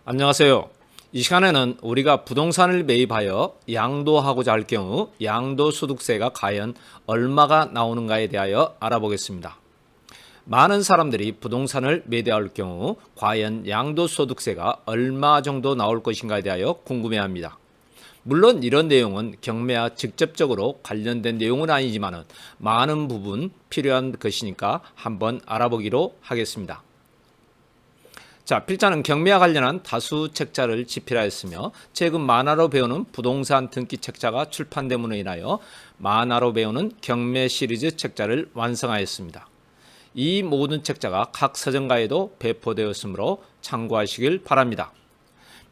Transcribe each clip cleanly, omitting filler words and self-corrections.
안녕하세요. 이 시간에는 우리가 부동산을 매입하여 양도하고자 할 경우 양도소득세가 과연 얼마가 나오는가에 대하여 알아보겠습니다. 많은 사람들이 부동산을 매도할 경우 과연 양도소득세가 얼마 정도 나올 것인가에 대하여 궁금해합니다. 물론 이런 내용은 경매와 직접적으로 관련된 내용은 아니지만 많은 부분 필요한 것이니까 한번 알아보기로 하겠습니다. 자, 필자는 경매와 관련한 다수 책자를 집필하였으며 최근 만화로 배우는 부동산 등기 책자가 출판됨으로 인하여 만화로 배우는 경매 시리즈 책자를 완성하였습니다. 이 모든 책자가 각 서점가에도 배포되었으므로 참고하시길 바랍니다.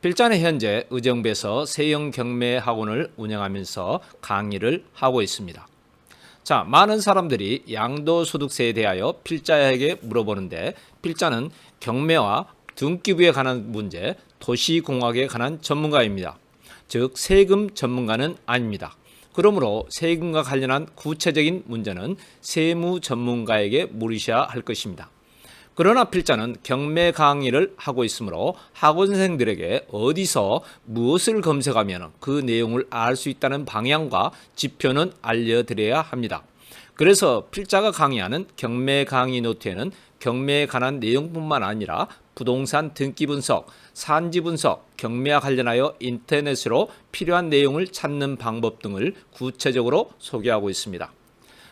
필자는 현재 의정부에서 세형 경매 학원을 운영하면서 강의를 하고 있습니다. 자, 많은 사람들이 양도소득세에 대하여 필자에게 물어보는데 필자는 경매와 등기부에 관한 문제, 도시공학에 관한 전문가입니다. 즉 세금 전문가는 아닙니다. 그러므로 세금과 관련한 구체적인 문제는 세무 전문가에게 물으셔야 할 것입니다. 그러나 필자는 경매 강의를 하고 있으므로 학원생들에게 어디서 무엇을 검색하면 그 내용을 알 수 있다는 방향과 지표는 알려드려야 합니다. 그래서 필자가 강의하는 경매 강의 노트에는 경매에 관한 내용뿐만 아니라 부동산 등기 분석, 산지 분석, 경매와 관련하여 인터넷으로 필요한 내용을 찾는 방법 등을 구체적으로 소개하고 있습니다.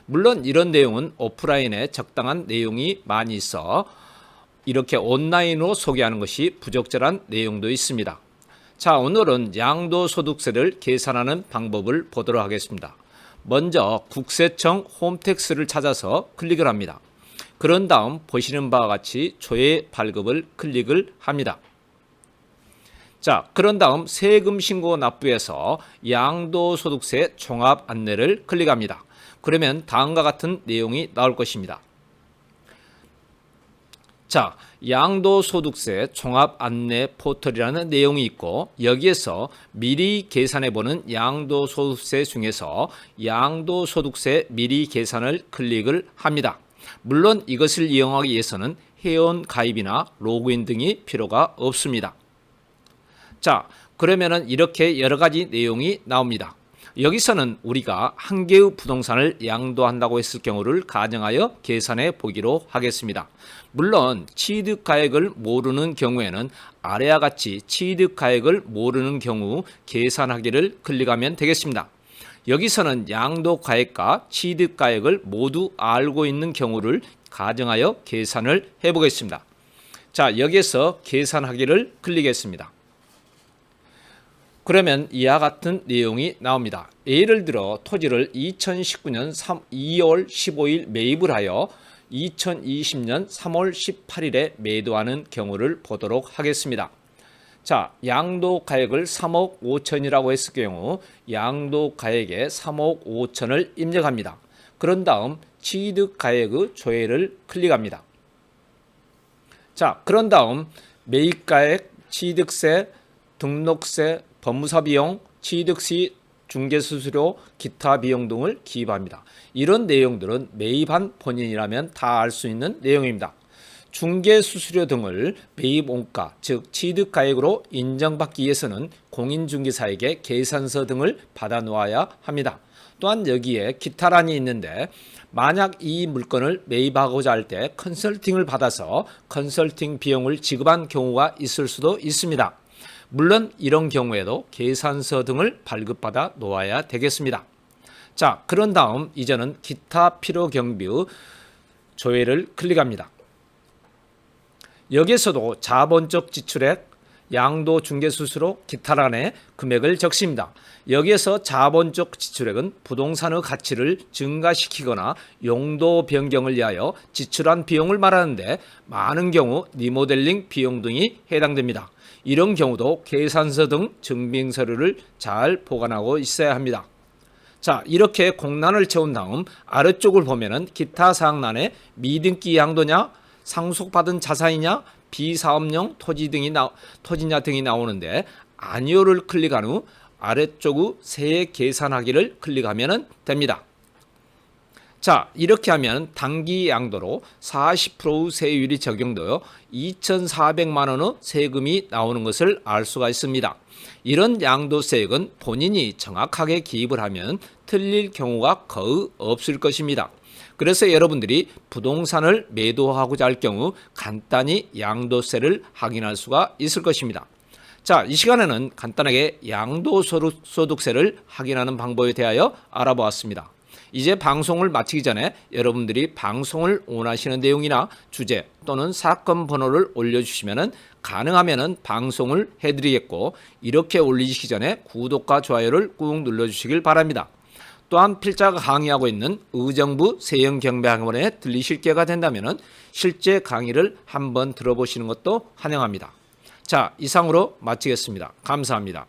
물론 이런 내용은 오프라인에 적당한 내용이 많이 있어 이렇게 온라인으로 소개하는 것이 부적절한 내용도 있습니다. 자, 오늘은 양도소득세를 계산하는 방법을 보도록 하겠습니다. 먼저 국세청 홈택스를 찾아서 클릭을 합니다. 그런 다음 보시는 바와 같이 조회 발급을 클릭을 합니다. 자, 그런 다음 세금 신고 납부에서 양도소득세 종합 안내를 클릭합니다. 그러면 다음과 같은 내용이 나올 것입니다. 자, 양도소득세 종합 안내 포털이라는 내용이 있고 여기에서 미리 계산해보는 양도소득세 중에서 양도소득세 미리 계산을 클릭을 합니다. 물론 이것을 이용하기 위해서는 회원 가입이나 로그인 등이 필요가 없습니다. 자, 그러면은 이렇게 여러 가지 내용이 나옵니다. 여기서는 우리가 한 개의 부동산을 양도한다고 했을 경우를 가정하여 계산해 보기로 하겠습니다. 물론 취득가액을 모르는 경우에는 아래와 같이 취득가액을 모르는 경우 계산하기를 클릭하면 되겠습니다. 여기서는 양도가액과 취득가액을 모두 알고 있는 경우를 가정하여 계산을 해보겠습니다. 자, 여기에서 계산하기를 클릭했습니다. 그러면 이와 같은 내용이 나옵니다. 예를 들어 토지를 2019년 2월 15일 매입을 하여 2020년 3월 18일에 매도하는 경우를 보도록 하겠습니다. 자, 양도가액을 3억 5천이라고 했을 경우 양도가액에 3억 5천을 입력합니다. 그런 다음 취득가액의 조회를 클릭합니다. 자, 그런 다음 매입가액, 취득세, 등록세, 법무사 비용, 취득시 중개수수료, 기타 비용 등을 기입합니다. 이런 내용들은 매입한 본인이라면 다 알 수 있는 내용입니다. 중개수수료 등을 매입원가, 즉 취득가액으로 인정받기 위해서는 공인중개사에게 계산서 등을 받아 놓아야 합니다. 또한 여기에 기타란이 있는데 만약 이 물건을 매입하고자 할 때 컨설팅을 받아서 컨설팅 비용을 지급한 경우가 있을 수도 있습니다. 물론 이런 경우에도 계산서 등을 발급받아 놓아야 되겠습니다. 자, 그런 다음 이제는 기타 필요 경비 조회를 클릭합니다. 여기에서도 자본적 지출액, 양도 중개수수료, 기타란에 금액을 적습니다. 여기에서 자본적 지출액은 부동산의 가치를 증가시키거나 용도 변경을 위하여 지출한 비용을 말하는데 많은 경우 리모델링 비용 등이 해당됩니다. 이런 경우도 계산서 등 증빙서류를 잘 보관하고 있어야 합니다. 자, 이렇게 공란을 채운 다음 아래쪽을 보면은 기타 사항란에 미등기 양도냐, 상속받은 자산이냐, 비사업용 토지냐 등이 나오는데 아니오를 클릭한 후 아래쪽의 세액 계산하기를 클릭하면 됩니다. 자, 이렇게 하면 단기 양도로 40% 세율이 적용되어 2,400만 원의 세금이 나오는 것을 알 수가 있습니다. 이런 양도세액은 본인이 정확하게 기입을 하면 틀릴 경우가 거의 없을 것입니다. 그래서 여러분들이 부동산을 매도하고자 할 경우 간단히 양도세를 확인할 수가 있을 것입니다. 자, 이 시간에는 간단하게 양도소득세를 확인하는 방법에 대하여 알아보았습니다. 이제 방송을 마치기 전에 여러분들이 방송을 원하시는 내용이나 주제 또는 사건 번호를 올려주시면 가능하면 방송을 해드리겠고, 이렇게 올리시기 전에 구독과 좋아요를 꾹 눌러주시길 바랍니다. 또한 필자가 강의하고 있는 의정부 세영경배학원에 들리실 기회가 된다면 실제 강의를 한번 들어보시는 것도 환영합니다. 자, 이상으로 마치겠습니다. 감사합니다.